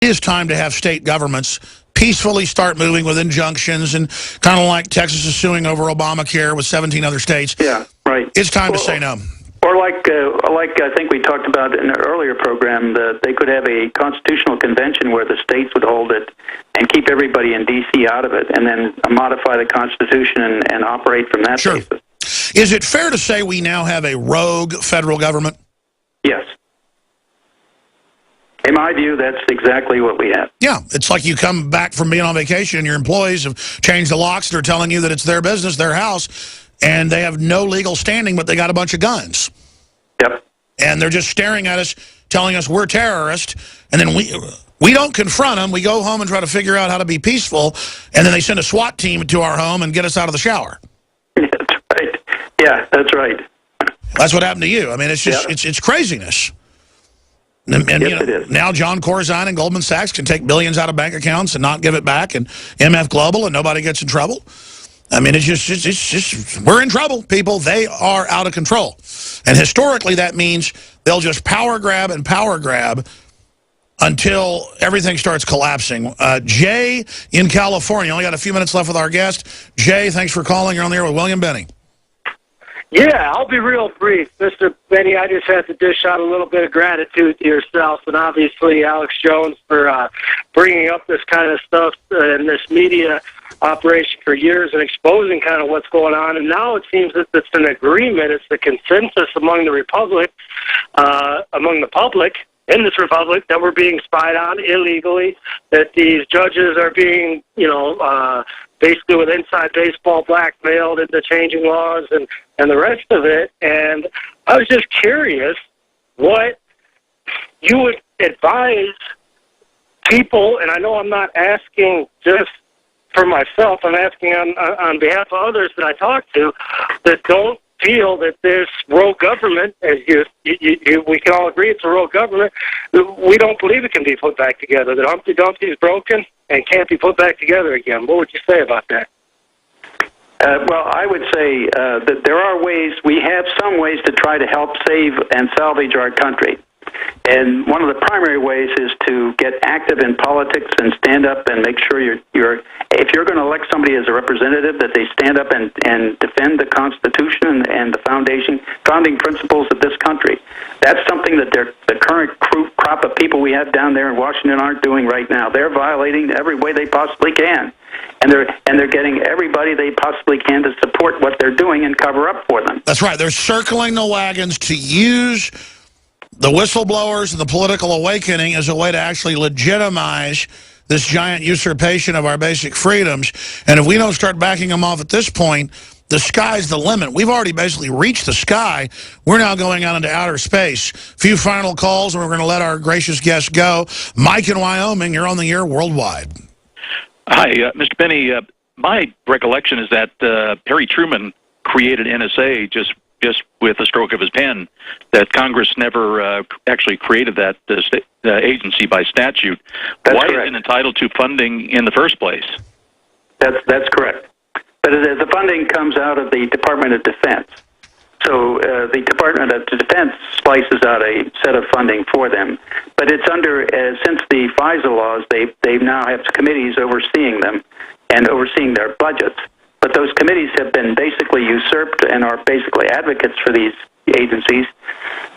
It is time to have state governments peacefully start moving with injunctions, and kind of like Texas is suing over Obamacare with 17 other states. Yeah, right. It's time to say no. Or like I think we talked about in an earlier program, that they could have a constitutional convention where the states would hold it and keep everybody in D.C. out of it, and then modify the Constitution and operate from that basis. Is it fair to say we now have a rogue federal government? Yes. In my view, that's exactly what we have. Yeah, it's like you come back from being on vacation and your employees have changed the locks. They're telling you that it's their business, their house, and they have no legal standing, but they got a bunch of guns. Yep. And they're just staring at us, telling us we're terrorists, and then we don't confront them. We go home and try to figure out how to be peaceful, and then they send a SWAT team to our home and get us out of the shower. That's right. Yeah, that's right. That's what happened to you. I mean, it's just it's craziness. And yes, you know, it is. Now John Corzine and Goldman Sachs can take billions out of bank accounts and not give it back, and MF Global, and nobody gets in trouble. I mean, it's just we're in trouble, people. They are out of control. And historically, that means they'll just power grab and power grab until everything starts collapsing. Jay in California, only got a few minutes left with our guest. Jay, thanks for calling. You're on the air with William Binney. Yeah, I'll be real brief. Mr. Binney, I just have to dish out a little bit of gratitude to yourself and obviously Alex Jones for bringing up this kind of stuff and this media operation for years and exposing kind of what's going on. And now it seems that it's an agreement. It's the consensus among the public in this republic that we're being spied on illegally, that these judges are being, basically with inside baseball blackmailed into changing laws and the rest of it. And I was just curious what you would advise people, and I know I'm not asking just for myself, I'm asking on behalf of others that I talk to that don't feel that this rogue government, as we can all agree it's a rogue government, we don't believe it can be put back together, that Humpty Dumpty is broken and can't be put back together again. What would you say about that? Well, I would say that there are ways, we have some ways to try to help save and salvage our country. And one of the primary ways is to get active in politics and stand up and make sure if you're going to elect somebody as a representative, that they stand up and defend the Constitution and the founding principles of this country. That's something that the current crop of people we have down there in Washington aren't doing right now. They're violating every way they possibly can. And they're getting everybody they possibly can to support what they're doing and cover up for them. That's right. They're circling the wagons to use the whistleblowers and the political awakening as a way to actually legitimize this giant usurpation of our basic freedoms. And if we don't start backing them off at this point, the sky's the limit. We've already basically reached the sky. We're now going out into outer space. Few final calls, and we're going to let our gracious guest go. Mike in Wyoming, you're on the air worldwide. Hi, Mr. Binney. My recollection is that Harry Truman created NSA just with a stroke of his pen, that Congress never actually created that agency by statute. Why is it entitled to funding in the first place? That's correct. But the funding comes out of the Department of Defense. So the Department of Defense slices out a set of funding for them. But it's since the FISA laws, they now have committees overseeing them and overseeing their budgets. But those committees have been basically usurped and are basically advocates for these agencies,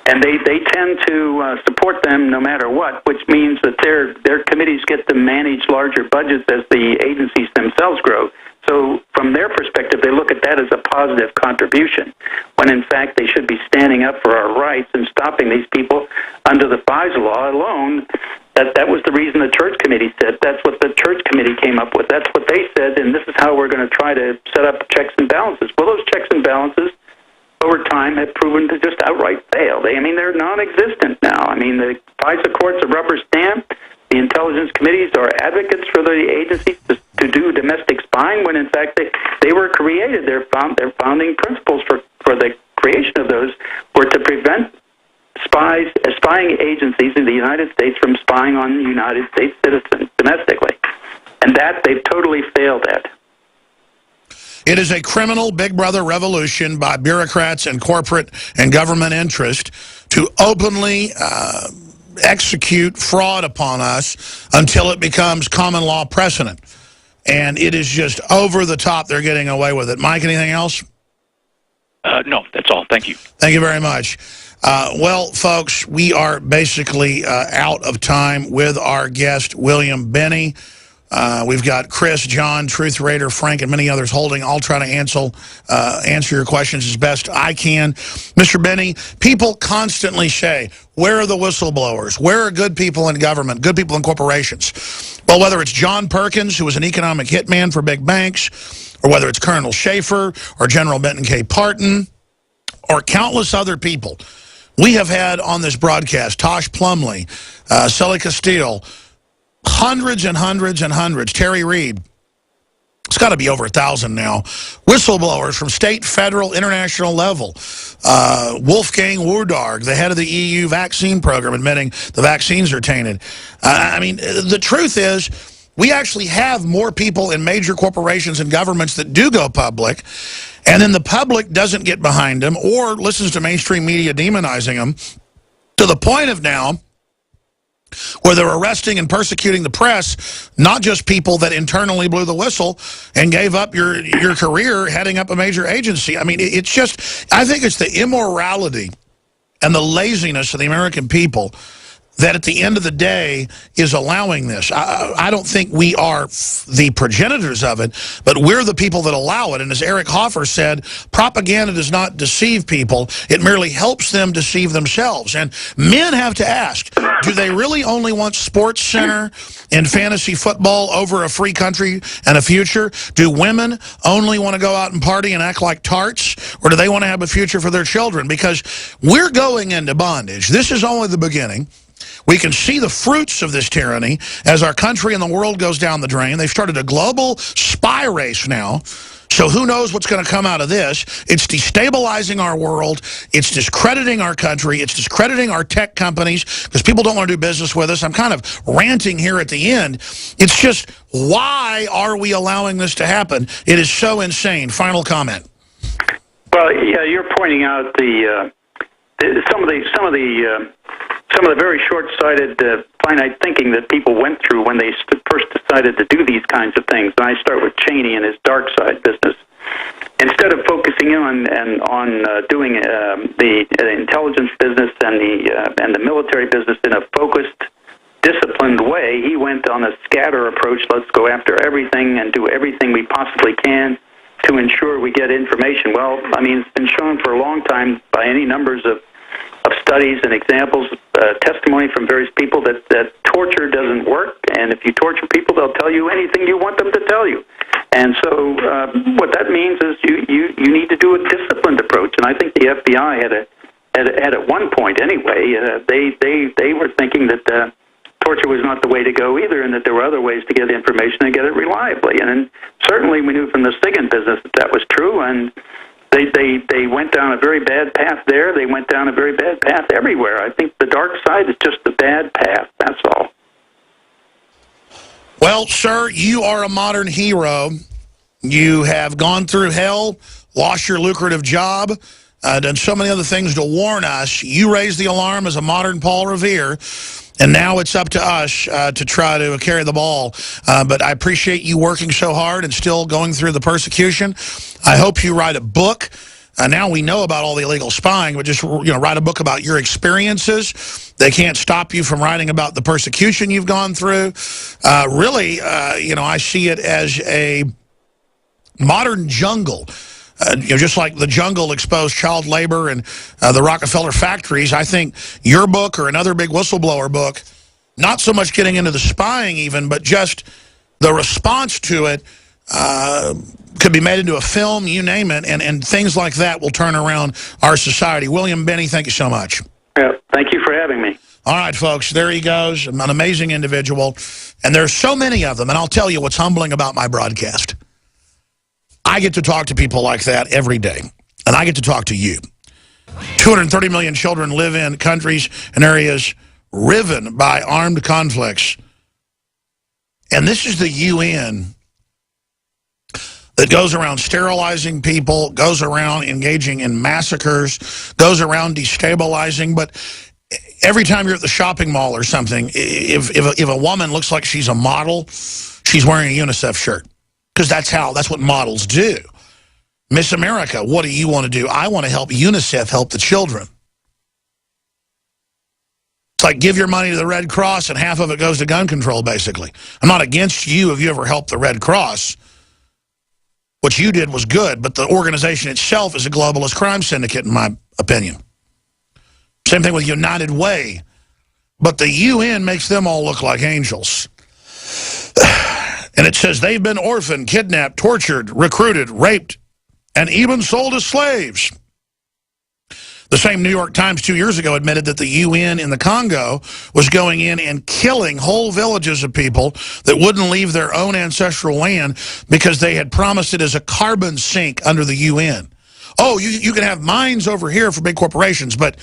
and they tend to support them no matter what, which means that their committees get to manage larger budgets as the agencies themselves grow. So from their perspective, they look at that as a positive contribution, when in fact they should be standing up for our rights and stopping these people under the FISA law alone. That was the reason the Church Committee said. That's what the Church Committee came up with. That's what they said, and this is how we're going to try to set up checks and balances. Well, those checks and balances over time have proven to just outright fail. They're non-existent now. I mean, the FISA court's a rubber stamp. The intelligence committees are advocates for the agencies to do domestic spying, when in fact they were created. Their founding principles for the creation of those were to prevent spying agencies in the United States from spying on United States citizens domestically. And that they've totally failed at. It is a criminal Big Brother revolution by bureaucrats and corporate and government interest to openly execute fraud upon us until it becomes common law precedent. And it is just over the top. They're getting away with it. Mike, anything else? No, that's all. Thank you. Thank you very much. Well, folks, we are basically out of time with our guest, William Binney. We've got Chris, John, Truth Raider, Frank, and many others holding. I'll try to answer your questions as best I can. Mr. Binney, people constantly say, where are the whistleblowers? Where are good people in government, good people in corporations? Well, whether it's John Perkins, who was an economic hitman for big banks, or whether it's Colonel Schaefer or General Benton K. Parton, or countless other people we have had on this broadcast, Tosh Plumley, Sully Castile, hundreds and hundreds and hundreds, Terry Reid, it's got to be over 1,000 now, whistleblowers from state, federal, international level. Wolfgang Wodarg, the head of the EU vaccine program, admitting the vaccines are tainted. I mean, the truth is, we actually have more people in major corporations and governments that do go public, and then the public doesn't get behind them or listens to mainstream media demonizing them to the point of now where they're arresting and persecuting the press, not just people that internally blew the whistle and gave up your career heading up a major agency. I mean, it's just, I think it's the immorality and the laziness of the American people that at the end of the day is allowing this. I don't think we are the progenitors of it, but we're the people that allow it. And as Eric Hoffer said, propaganda does not deceive people. It merely helps them deceive themselves. And men have to ask, do they really only want Sports Center and fantasy football over a free country and a future? Do women only want to go out and party and act like tarts? Or do they want to have a future for their children? Because we're going into bondage. This is only the beginning. We can see the fruits of this tyranny as our country and the world goes down the drain. They've started a global spy race now. So who knows what's going to come out of this? It's destabilizing our world. It's discrediting our country. It's discrediting our tech companies because people don't want to do business with us. I'm kind of ranting here at the end. It's just, why are we allowing this to happen? It is so insane. Final comment. Well, yeah, you're pointing out some of the very short-sighted, finite thinking that people went through when they first decided to do these kinds of things. And I start with Cheney and his dark side business. Instead of focusing on doing the intelligence business and the military business in a focused, disciplined way, he went on a scatter approach. Let's go after everything and do everything we possibly can to ensure we get information. Well, I mean, it's been shown for a long time by any numbers of studies and examples, testimony from various people that torture doesn't work, and if you torture people, they'll tell you anything you want them to tell you. And so what that means is you need to do a disciplined approach, and I think the FBI had at one point anyway, they were thinking that torture was not the way to go either, and that there were other ways to get information and get it reliably. And then certainly we knew from the SIGINT business that was true, and they went down a very bad path there. They went down a very bad path everywhere. I think the dark side is just the bad path. That's all. Well, sir, you are a modern hero. You have gone through hell, lost your lucrative job, done so many other things to warn us. You raised the alarm as a modern Paul Revere, and now it's up to us to try to carry the ball. But I appreciate you working so hard and still going through the persecution. I hope you write a book. Now we know about all the illegal spying, but just write a book about your experiences. They can't stop you from writing about the persecution you've gone through. Really, I see it as a modern jungle. Just like the jungle exposed child labor and the Rockefeller factories, I think your book or another big whistleblower book, not so much getting into the spying even, but just the response to it could be made into a film, you name it, and things like that will turn around our society. William Binney, thank you so much. Yeah, thank you for having me. All right, folks, there he goes, an amazing individual. And there's so many of them, and I'll tell you what's humbling about my broadcast. I get to talk to people like that every day, and I get to talk to you. 230 million children live in countries and areas riven by armed conflicts. And this is the UN that goes around sterilizing people, goes around engaging in massacres, goes around destabilizing. But every time you're at the shopping mall or something, if a woman looks like she's a model, she's wearing a UNICEF shirt. Because that's what models do. Miss America, what do you want to do? I want to help UNICEF help the children. It's like give your money to the Red Cross and half of it goes to gun control, basically. I'm not against you if you ever helped the Red Cross. What you did was good, but the organization itself is a globalist crime syndicate, in my opinion. Same thing with United Way. But the UN makes them all look like angels. And it says they've been orphaned, kidnapped, tortured, recruited, raped, and even sold as slaves. The same New York Times 2 years ago admitted that the UN in the Congo was going in and killing whole villages of people that wouldn't leave their own ancestral land because they had promised it as a carbon sink under the UN. Oh, you can have mines over here for big corporations, but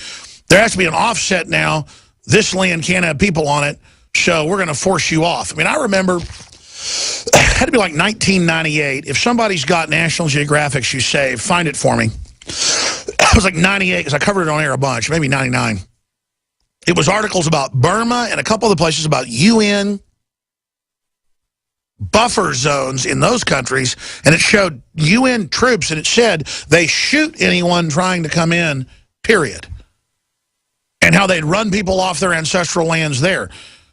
there has to be an offset now. This land can't have people on it, so we're going to force you off. I mean, I remember it had to be like 1998. If somebody's got National Geographic you save, find it for me. It was like 98 because I covered it on air a bunch, maybe 99. It was articles about Burma and a couple of the places about UN buffer zones in those countries, and it showed UN troops, and it said they shoot anyone trying to come in, period. And how they'd run people off their ancestral lands there.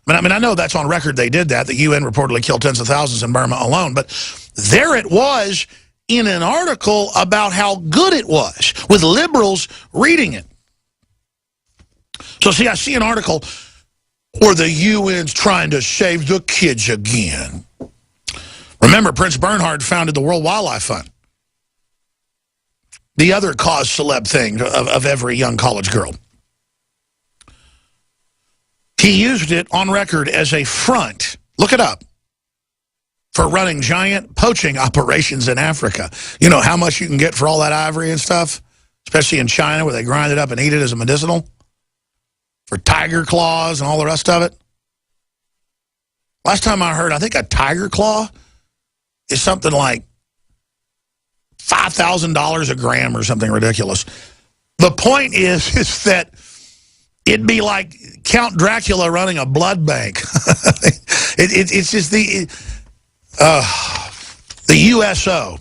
I mean, I know that's on record they did that. The UN reportedly killed tens of thousands in Burma alone. But there it was in an article about how good it was, with liberals reading it. So, see, I see an article where the UN's trying to save the kids again. Remember, Prince Bernhard founded the World Wildlife Fund. The other cause celeb thing of every young college girl. He used it on record as a front, look it up, for running giant poaching operations in Africa. You know how much you can get for all that ivory and stuff, especially in China where they grind it up and eat it as a medicinal, for tiger claws and all the rest of it. Last time I heard, I think a tiger claw is something like $5,000 a gram or something ridiculous. The point is that it'd be like Count Dracula running a blood bank. It's just the USO.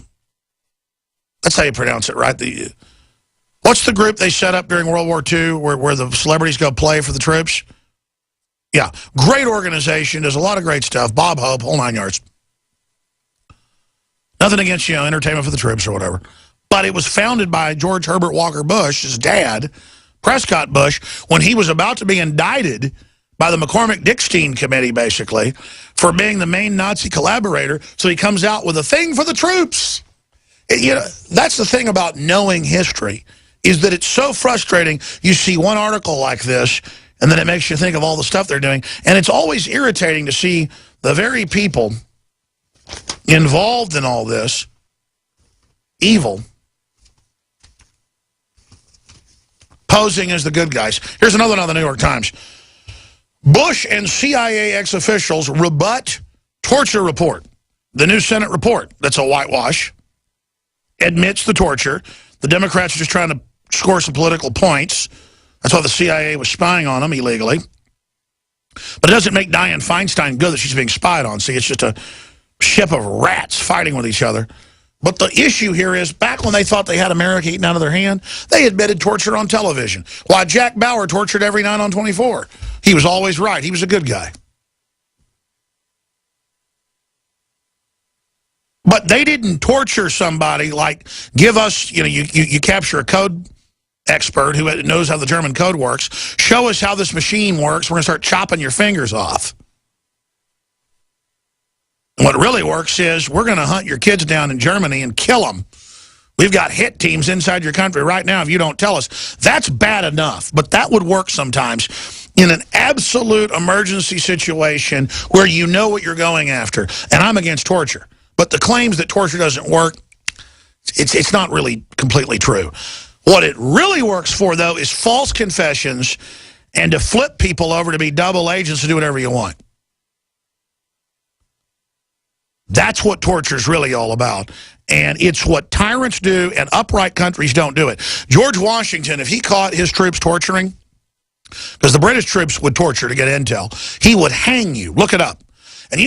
That's how you pronounce it, right? What's the group they set up during World War II where the celebrities go play for the troops? Yeah, great organization. Does a lot of great stuff. Bob Hope, whole 9 yards. Nothing against, entertainment for the troops or whatever. But it was founded by George Herbert Walker Bush, his dad, Prescott Bush, when he was about to be indicted by the McCormick-Dickstein Committee, basically, for being the main Nazi collaborator. So he comes out with a thing for the troops. That's the thing about knowing history, is that it's so frustrating. You see one article like this, and then it makes you think of all the stuff they're doing. And it's always irritating to see the very people involved in all this, evil, posing as the good guys. Here's another one on the New York Times. Bush and CIA ex-officials rebut torture report. The new Senate report, that's a whitewash, admits the torture. The Democrats are just trying to score some political points. That's why the CIA was spying on them illegally. But it doesn't make Dianne Feinstein good that she's being spied on. See, it's just a ship of rats fighting with each other. But the issue here is, back when they thought they had America eaten out of their hand, they admitted torture on television. Why, Jack Bauer tortured every night on 24. He was always right. He was a good guy. But they didn't torture somebody like, give us, you capture a code expert who knows how the German code works. Show us how this machine works. We're going to start chopping your fingers off. What really works is we're going to hunt your kids down in Germany and kill them. We've got hit teams inside your country right now if you don't tell us. That's bad enough, but that would work sometimes in an absolute emergency situation where you know what you're going after. And I'm against torture. But the claims that torture doesn't work, it's not really completely true. What it really works for, though, is false confessions and to flip people over to be double agents to do whatever you want. That's what torture is really all about. And it's what tyrants do, and upright countries don't do it. George Washington, if he caught his troops torturing, because the British troops would torture to get intel. He would hang you. Look it up.